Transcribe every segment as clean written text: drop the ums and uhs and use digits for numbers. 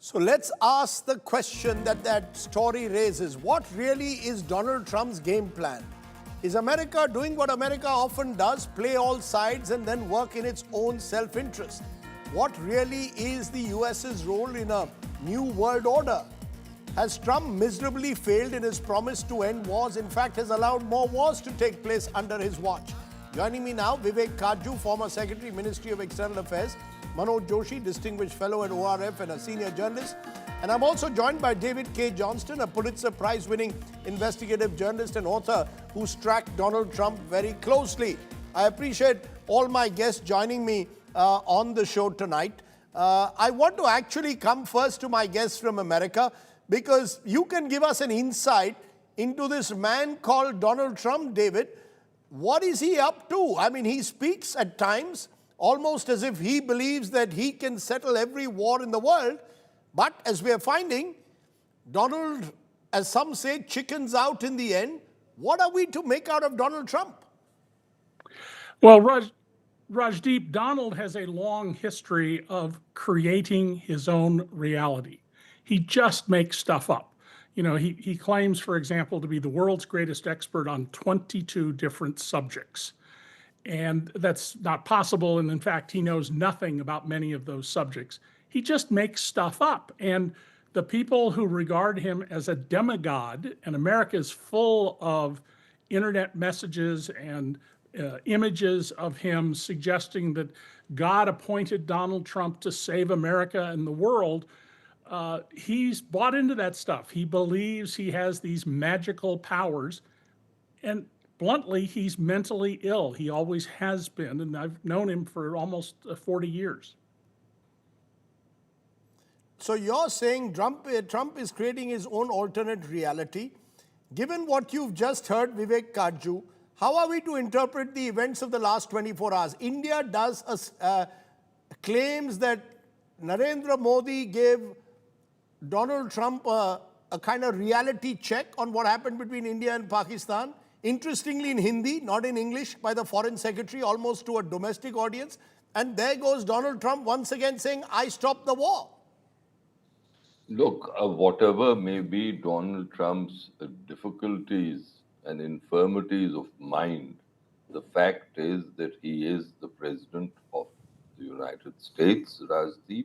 So let's ask the question that story raises. What really is Donald Trump's game plan? Is America doing what America often does, play all sides and then work in its own self-interest? What really is the US's role in a new world order? Has Trump miserably failed in his promise to end wars? In fact, has allowed more wars to take place under his watch. Joining me now, Vivek Kajju, former Secretary, Ministry of External Affairs, Manoj Joshi, Distinguished Fellow at ORF and a senior journalist. And I'm also joined by David K. Johnston, a Pulitzer Prize-winning investigative journalist and author who's tracked Donald Trump very closely. I appreciate all my guests joining me on the show tonight. I want to actually come first to my guests from America because you can give us an insight into this man called Donald Trump, David. What is he up to? I mean, he speaks at times almost as if he believes that he can settle every war in the world. But as we are finding, Donald, as some say, chickens out in the end. What are we to make out of Donald Trump? Well, Rajdeep, Donald has a long history of creating his own reality. He just makes stuff up. You know, he claims, for example, to be the world's greatest expert on 22 different subjects. And that's not possible. And in fact, he knows nothing about many of those subjects. He just makes stuff up. And the people who regard him as a demigod, and America is full of internet messages and images of him suggesting that God appointed Donald Trump to save America and the world. He's bought into that stuff. He believes he has these magical powers. And bluntly, he's mentally ill. He always has been, and I've known him for almost 40 years. So you're saying Trump is creating his own alternate reality. Given what you've just heard, Vivek Kajju, how are we to interpret the events of the last 24 hours? India claims that Narendra Modi gave Donald Trump a kind of reality check on what happened between India and Pakistan. Interestingly, in Hindi, not in English, by the Foreign Secretary, almost to a domestic audience. And there goes Donald Trump once again saying, I stopped the war. Look, whatever may be Donald Trump's difficulties and infirmities of mind, the fact is that he is the President of the United States, Rajdeep.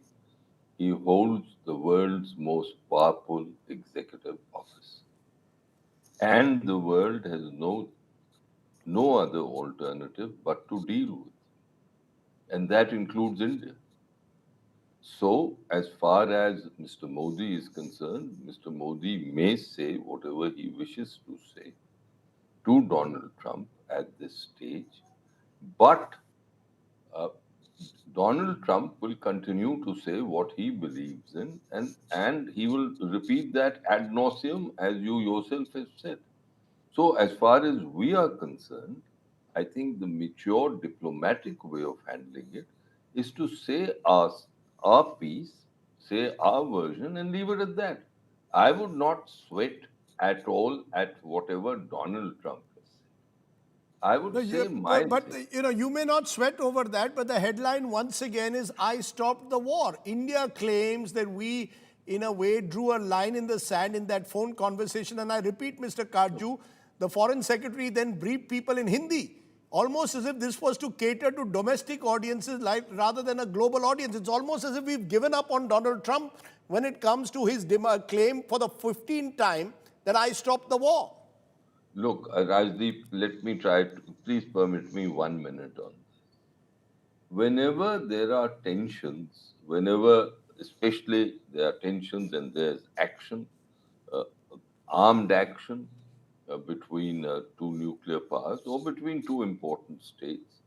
He holds the world's most powerful executive office. And the world has no other alternative but to deal with. And that includes India. So, as far as Mr. Modi is concerned, Mr. Modi may say whatever he wishes to say to Donald Trump at this stage, but Donald Trump will continue to say what he believes in, and he will repeat that ad nauseum, as you yourself have said. So, as far as we are concerned, I think the mature diplomatic way of handling it is to say our piece, say our version, and leave it at that. I would not sweat at all at whatever Donald Trump has said. I would say my. But you may not sweat over that, but the headline once again is, I stopped the war. India claims that we, in a way, drew a line in the sand in that phone conversation. And I repeat, Mr. Kajju, the Foreign Secretary then briefed people in Hindi, almost as if this was to cater to domestic audiences rather than a global audience. It's almost as if we've given up on Donald Trump when it comes to his claim for the 15th time that I stopped the war. Look, Rajdeep, let me try to, please permit me 1 minute on this. Whenever there are tensions, especially there are tensions and there's action, armed action between two nuclear powers or between two important states,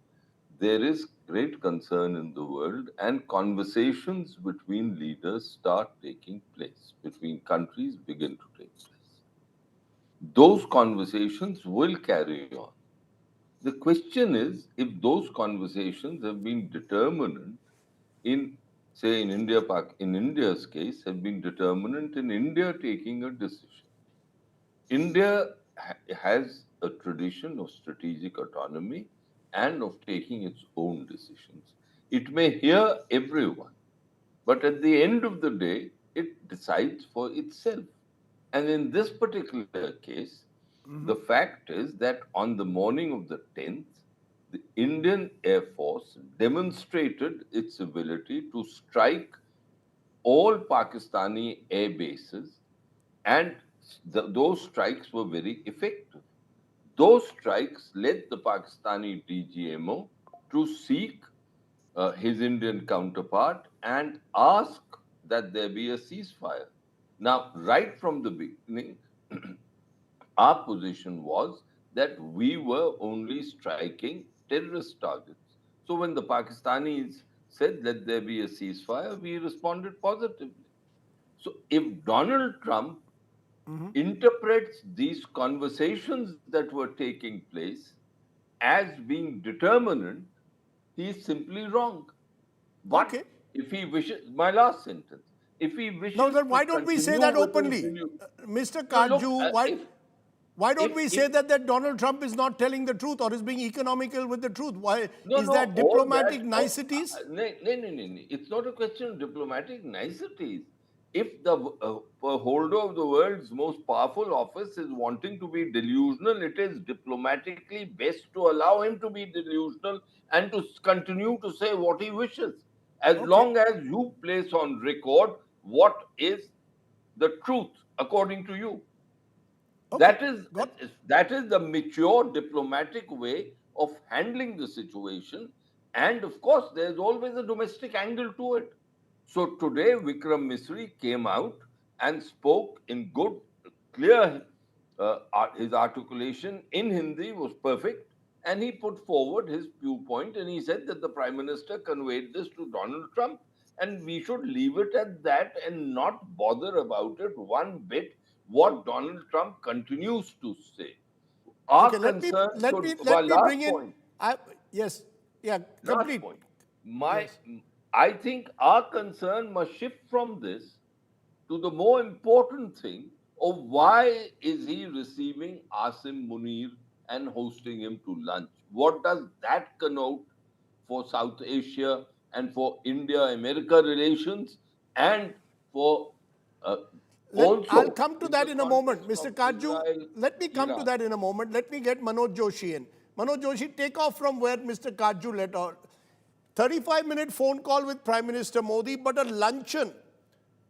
there is great concern in the world and conversations between leaders start taking place, between countries begin to take place. Those conversations will carry on. The question is, if those conversations have been determinant in, say, in India's case, have been determinant in India taking a decision. India has a tradition of strategic autonomy and of taking its own decisions. It may hear everyone, but at the end of the day, it decides for itself. And in this particular case, the fact is that on the morning of the 10th, the Indian Air Force demonstrated its ability to strike all Pakistani air bases, and those strikes were very effective. Those strikes led the Pakistani DGMO to seek his Indian counterpart and ask that there be a ceasefire. Now, right from the beginning, our position was that we were only striking terrorist targets. So when the Pakistanis said, let there be a ceasefire, we responded positively. So if Donald Trump interprets these conversations that were taking place as being determinant, he is simply wrong. But Okay. if he wishes, my last sentence, if he Now, wishes then to why don't we say continue that with his openly? delusion, Mr. no, look, Kaju, why don't we say if that Donald Trump is not telling the truth or is being economical with the truth? Why no, is no, that all diplomatic that. niceties? No, no, no, no, no. It's not a question of diplomatic niceties. If the holder of the world's most powerful office is wanting to be delusional, it is diplomatically best to allow him to be delusional and to continue to say what he wishes. As Okay, long as you place on record what is the truth according to you. okay, That is got. that is the mature diplomatic way of handling the situation. And of course, there's always a domestic angle to it. So today, Vikram Misri came out and spoke in good, clear. His articulation in Hindi was perfect, and he put forward his viewpoint. And he said that the Prime Minister conveyed this to Donald Trump, and we should leave it at that and not bother about it one bit. What Donald Trump continues to say. Okay, Our let me concern. let So, me my let me last bring in. point. Yes, yeah, Last complete. point. My, Yes. I think our concern must shift from this to the more important thing of why is he receiving Asim Munir and hosting him to lunch? What does that connote for South Asia and for India-America relations and for uh, I'll also come to in that the in a moment, context Mr. of Kaju. Let me come to Israel-Iran? that in a moment. Let me get Manoj Joshi in. Manoj Joshi, take off from where Mr. Kaju let off. 35-minute phone call with Prime Minister Modi, but a luncheon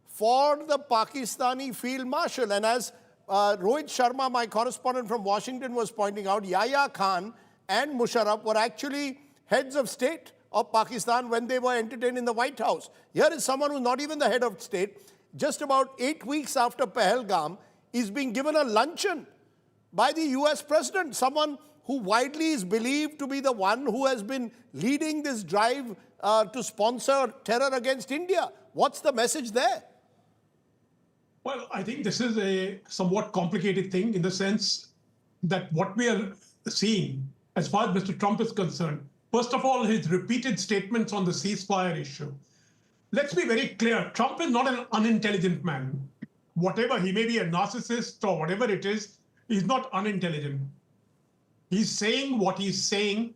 for the Pakistani Field Marshal. And as Rohit Sharma, my correspondent from Washington, was pointing out, Yahya Khan and Musharraf were actually heads of state of Pakistan when they were entertained in the White House. Here is someone who's not even the head of state, just about 8 weeks after Pahalgam, is being given a luncheon by the US president, someone who widely is believed to be the one who has been leading this drive to sponsor terror against India. What's the message there? Well, I think this is a somewhat complicated thing in the sense that what we are seeing, as far as Mr. Trump is concerned, first of all, his repeated statements on the ceasefire issue. Let's be very clear, Trump is not an unintelligent man. Whatever, he may be a narcissist or whatever it is, he's not unintelligent. He's saying what he's saying,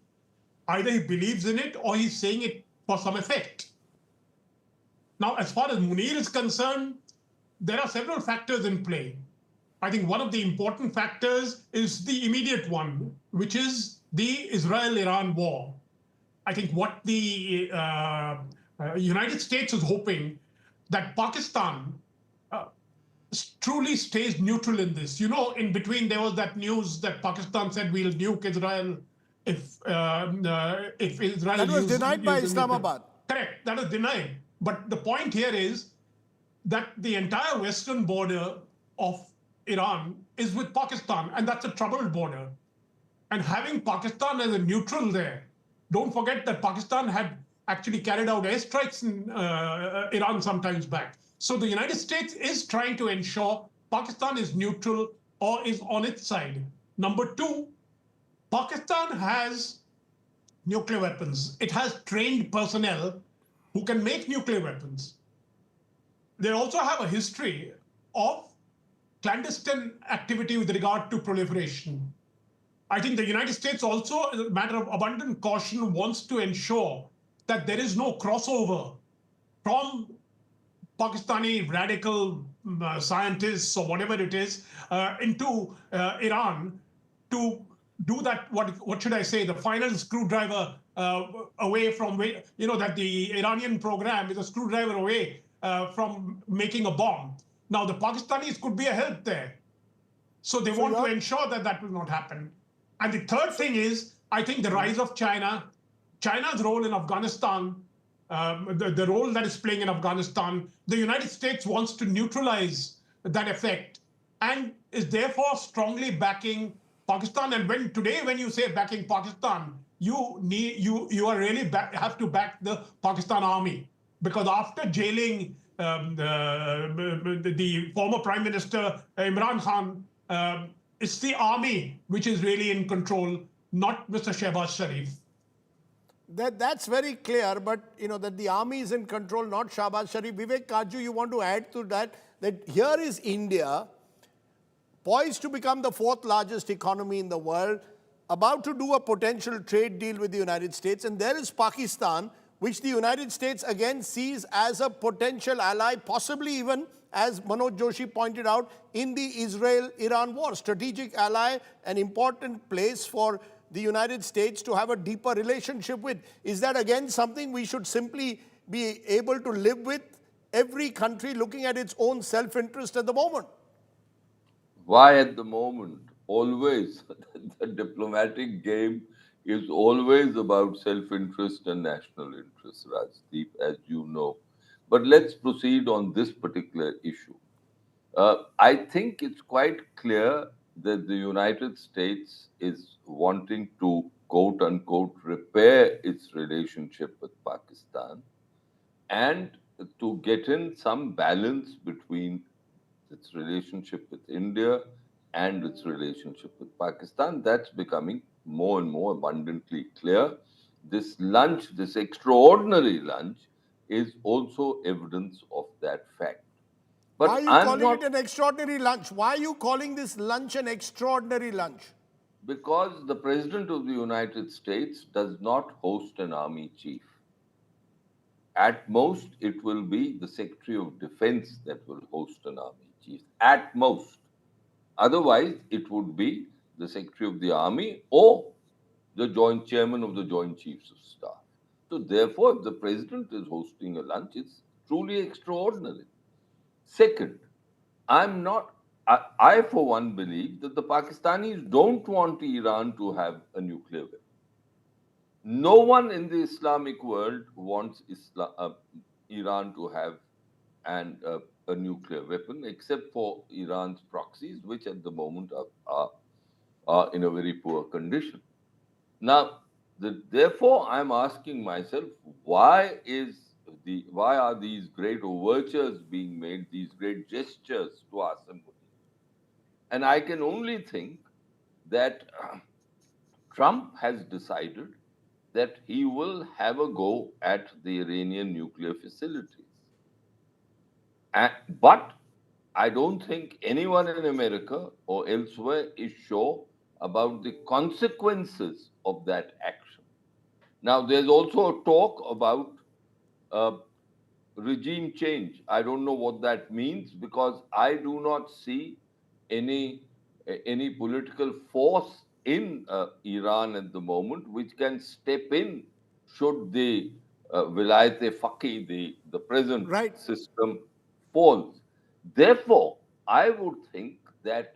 either he believes in it or he's saying it for some effect. Now, as far as Munir is concerned, there are several factors in play. I think one of the important factors is the immediate one, which is the Israel-Iran war. I think what the United States is hoping that Pakistan truly stays neutral in this. You know, in between there was that news that Pakistan said we'll nuke Israel if Israel That was denied by uses nuclear. Islamabad. Correct, that is denied. But the point here is that the entire western border of Iran is with Pakistan, and that's a troubled border. And having Pakistan as a neutral there, don't forget that Pakistan had actually carried out airstrikes in Iran sometimes back. So the United States is trying to ensure Pakistan is neutral or is on its side. Number two, Pakistan has nuclear weapons. It has trained personnel who can make nuclear weapons. They also have a history of clandestine activity with regard to proliferation. I think the United States also, as a matter of abundant caution, wants to ensure that there is no crossover from Pakistani radical scientists or whatever it is into Iran to do that. What should I say? The final screwdriver away from that the Iranian program is a screwdriver away from making a bomb. Now the Pakistanis could be a help there. So they want to ensure that that will not happen. And the third thing is, I think the rise of China, China's role in Afghanistan, the role that is playing in Afghanistan, the United States wants to neutralize that effect and is therefore strongly backing Pakistan. And when you say backing Pakistan, you are really have to back the Pakistan army, because after jailing the former Prime Minister Imran Khan, it's the army which is really in control, not Mr. Shehbaz Sharif. That's very clear, but that the army is in control, not Shehbaz Sharif. Vivek Kaju, you want to add to that here is India, poised to become the fourth largest economy in the world, about to do a potential trade deal with the United States, and there is Pakistan, which the United States again sees as a potential ally, possibly even, as Manoj Joshi pointed out, in the Israel-Iran war. Strategic ally, an important place for the United States to have a deeper relationship with. Is that again something we should simply be able to live with, every country looking at its own self-interest at the moment? Why at the moment? Always. The diplomatic game is always about self-interest and national interest, Rajdeep, as you know. But let's proceed on this particular issue. I think it's quite clear that the United States is wanting to, quote unquote, repair its relationship with Pakistan and to get in some balance between its relationship with India and its relationship with Pakistan. That's becoming more and more abundantly clear. This lunch, this extraordinary lunch, is also evidence of that fact. But why are you calling it an extraordinary lunch? Why are you calling this lunch an extraordinary lunch? Because the President of the United States does not host an army chief. At most, it will be the Secretary of Defense that will host an army chief. At most. Otherwise, it would be the Secretary of the Army or the Joint Chairman of the Joint Chiefs of Staff. So, therefore, if the President is hosting a lunch, it's truly extraordinary. Second, I for one believe that the Pakistanis don't want Iran to have a nuclear weapon. No one in the Islamic world wants Iran to have a nuclear weapon, except for Iran's proxies, which at the moment are in a very poor condition. Now, therefore, I'm asking myself, why are these great overtures being made, these great gestures to our sympathy? And I can only think that Trump has decided that he will have a go at the Iranian nuclear facilities. But I don't think anyone in America or elsewhere is sure about the consequences of that action. Now, there's also a talk about regime change. I don't know what that means, because I do not see any political force in Iran at the moment which can step in should the Vilayat-e-Faqih, the present system, falls. Therefore, I would think that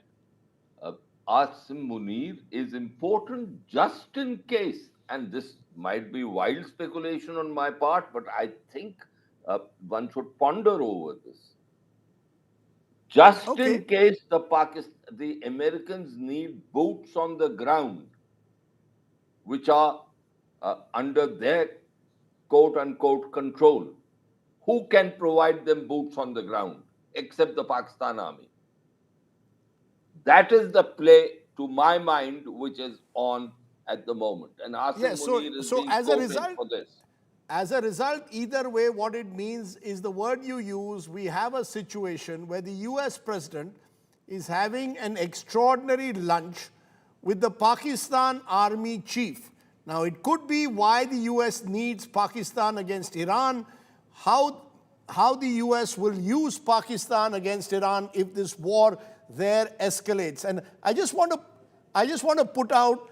Asim Munir is important just in case, and this might be wild speculation on my part, but I think one should ponder over this. Just in case the Americans need boots on the ground, which are under their quote unquote control, who can provide them boots on the ground except the Pakistan army? That is the play, to my mind, which is on at the moment. And Asim Munir is being quoted for this. As a result, either way, what it means is the word you use, we have a situation where the US president is having an extraordinary lunch with the Pakistan army chief. Now, it could be why the US needs Pakistan against Iran, how how the US will use Pakistan against Iran if this war there escalates. And I just want to put out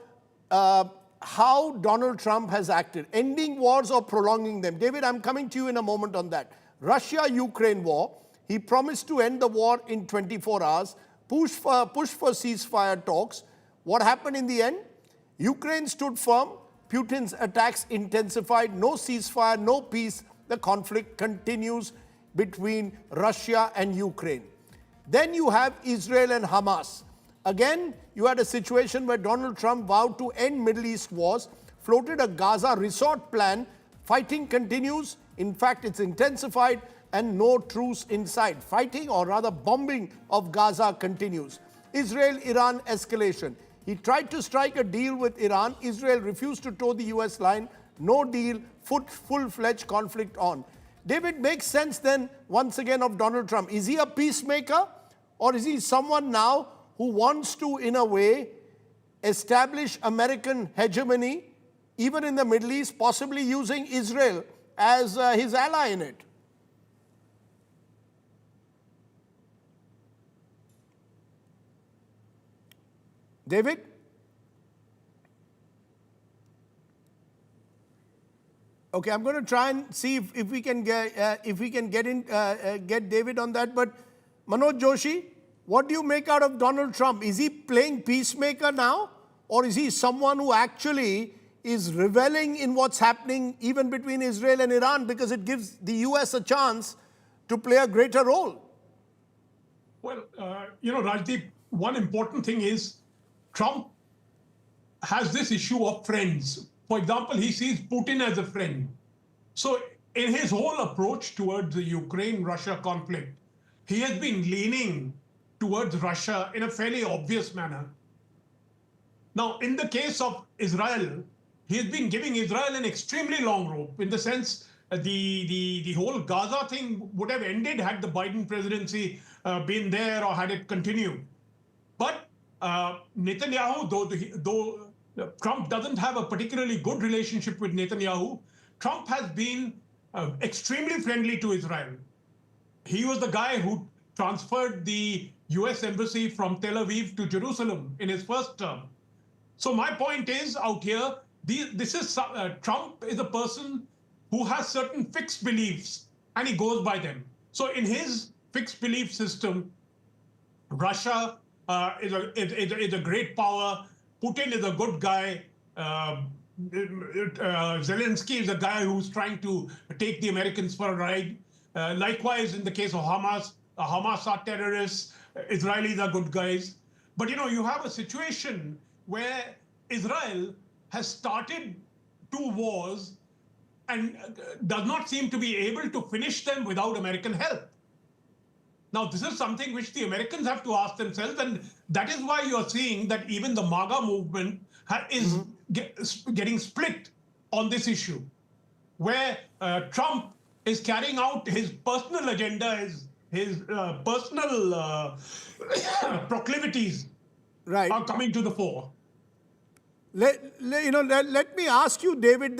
how Donald Trump has acted, ending wars or prolonging them. David, I'm coming to you in a moment on that. Russia-Ukraine war, he promised to end the war in 24 hours, push for ceasefire talks. What happened in the end? Ukraine stood firm, Putin's attacks intensified, no ceasefire, no peace. The conflict continues between Russia and Ukraine. Then you have Israel and Hamas. Again, you had a situation where Donald Trump vowed to end Middle East wars, floated a Gaza resort plan. Fighting continues. In fact, it's intensified and no truce in sight. Fighting, or rather bombing, of Gaza continues. Israel-Iran escalation. He tried to strike a deal with Iran. Israel refused to toe the US line. No deal, full-fledged conflict on. David, makes sense then, once again, of Donald Trump. Is he a peacemaker, or is he someone now who wants to, in a way, establish American hegemony, even in the Middle East, possibly using Israel as his ally in it? David? Okay, I'm going to try and see if we can get David on that. But Manoj Joshi, what do you make out of Donald Trump? Is he playing peacemaker now, or is he someone who actually is reveling in what's happening even between Israel and Iran, because it gives the US a chance to play a greater role? Well, Rajdeep, one important thing is Trump has this issue of friends. For example, he sees Putin as a friend. So in his whole approach towards the Ukraine-Russia conflict, he has been leaning towards Russia in a fairly obvious manner. Now, in the case of Israel, he has been giving Israel an extremely long rope, in the sense the whole Gaza thing would have ended had the Biden presidency been there, or had it continued. But Netanyahu, though Trump doesn't have a particularly good relationship with Netanyahu, Trump has been extremely friendly to Israel. He was the guy who transferred the US embassy from Tel Aviv to Jerusalem in his first term. So my point is, out here, Trump is a person who has certain fixed beliefs, and he goes by them. So in his fixed belief system, Russia is a great power. Putin is a good guy. Zelensky is a guy who's trying to take the Americans for a ride. Likewise, in the case of Hamas, Hamas are terrorists, Israelis are good guys. But you have a situation where Israel has started 2 wars and does not seem to be able to finish them without American help. Now, this is something which the Americans have to ask themselves, and that is why you're seeing that even the MAGA movement is getting split on this issue, where Trump is carrying out his personal agenda, his personal proclivities are coming to the fore. Let me ask you, David,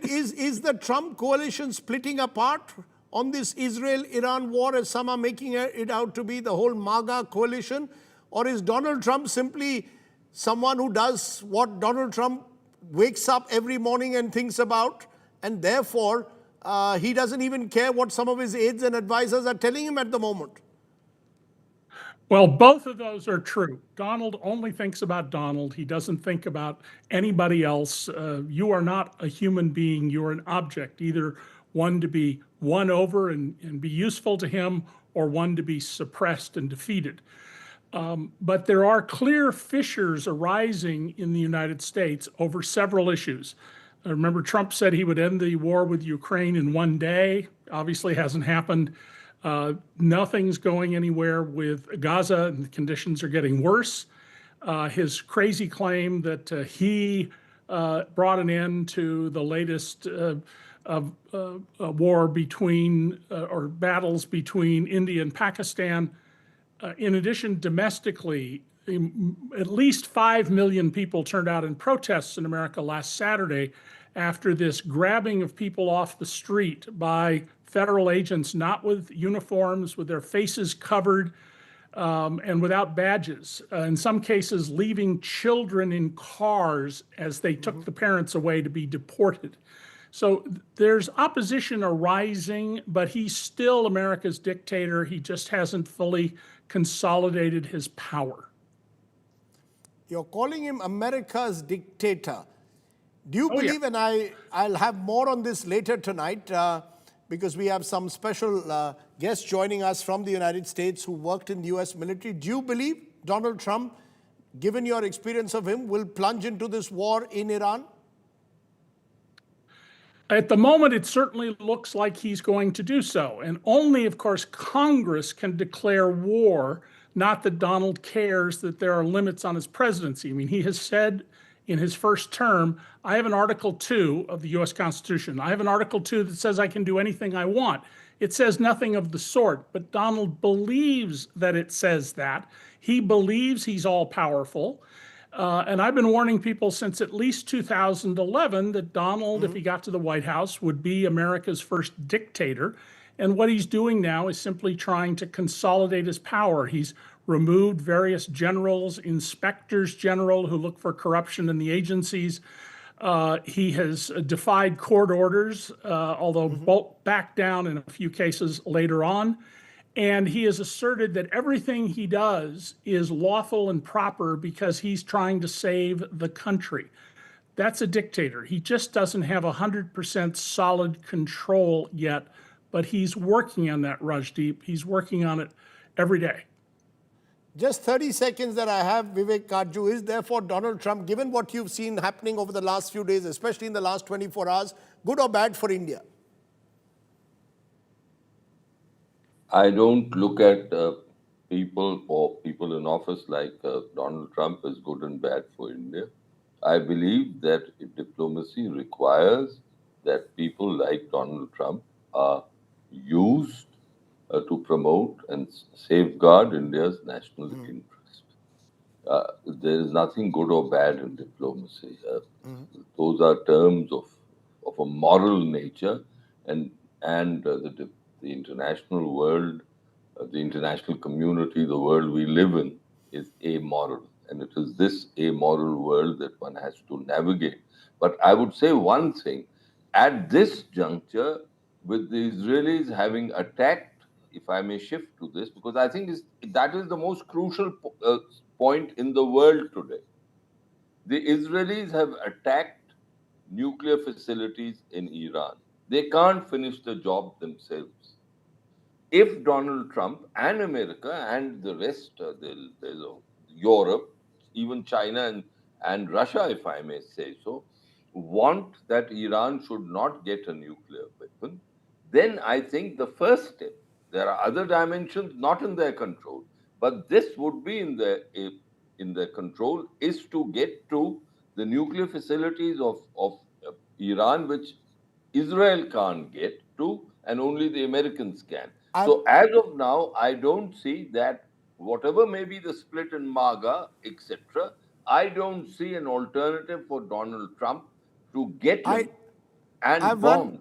is the Trump coalition splitting apart on this Israel-Iran war, as some are making it out to be, the whole MAGA coalition? Or is Donald Trump simply someone who does what Donald Trump wakes up every morning and thinks about, and therefore he doesn't even care what some of his aides and advisors are telling him at the moment? Well, both of those are true. Donald only thinks about Donald. He doesn't think about anybody else. You are not a human being. You're an object, either one to be won over and be useful to him, or one to be suppressed and defeated. But there are clear fissures arising in the United States over several issues. Remember, Trump said he would end the war with Ukraine in 1 day. Obviously hasn't happened. Nothing's going anywhere with Gaza, and the conditions are getting worse. His crazy claim that he brought an end to the latest war between, or battles between India and Pakistan. In addition, domestically, at least 5 million people turned out in protests in America last Saturday after this grabbing of people off the street by federal agents not with uniforms, with their faces covered, and without badges. In some cases, leaving children in cars as they took the parents away to be deported. So there's opposition arising, but he's still America's dictator. He just hasn't fully consolidated his power. You're calling him America's dictator. Do you Oh, yeah. believe, and I'll have more on this later tonight, because we have some special guests joining us from the United States who worked in the US military. Do you believe Donald Trump, given your experience of him, will plunge into this war in Iran? At the moment, it certainly looks like he's going to do so. And only, of course, Congress can declare war, not that Donald cares that there are limits on his presidency. I mean, he has said in his first term, I have an Article 2 of the US Constitution. I have an Article 2 that says I can do anything I want. It says nothing of the sort, but Donald believes that it says that. He believes he's all powerful. And I've been warning people since at least 2011 that Donald, if he got to the White House, would be America's first dictator. And what he's doing now is simply trying to consolidate his power. He's removed various generals, inspectors general who look for corruption in the agencies. He has defied court orders, although backed down in a few cases later on. And he has asserted that everything he does is lawful and proper because he's trying to save the country. That's a dictator. He just doesn't have 100% solid control yet, but he's working on that, Rajdeep. He's working on it every day. Just 30 seconds that I have, Vivek Kaju, is therefore Donald Trump, given what you've seen happening over the last few days, especially in the last 24 hours, good or bad for India? I don't look at people or people in office like Donald Trump as good and bad for India. I believe that diplomacy requires that people like Donald Trump are used to promote and safeguard India's national interest. There is nothing good or bad in diplomacy. Those are terms of a moral nature, and the international world, the international community, the world we live in is amoral. And it is this amoral world that one has to navigate. But I would say one thing, at this juncture, with the Israelis having attacked, if I may shift to this, because I think that is the most crucial point in the world today. The Israelis have attacked nuclear facilities in Iran. They can't finish the job themselves. If Donald Trump and America and the rest, Europe, even China and Russia, if I may say so, want that Iran should not get a nuclear weapon, then I think the first step, there are other dimensions not in their control, but this would be in their control, is to get to the nuclear facilities of Iran, which Israel can't get to, and only the Americans can. So as of now, I don't see that whatever may be the split in MAGA, etc., I don't see an alternative for Donald Trump to get him and bomb.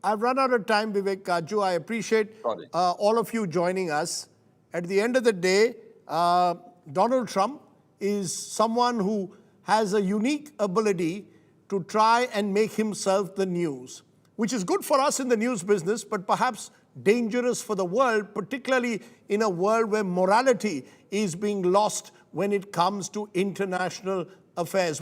I've run out of time, Vivek Kaju. I appreciate all of you joining us. At the end of the day, Donald Trump is someone who has a unique ability to try and make himself the news, which is good for us in the news business, but perhaps dangerous for the world, particularly in a world where morality is being lost when it comes to international affairs.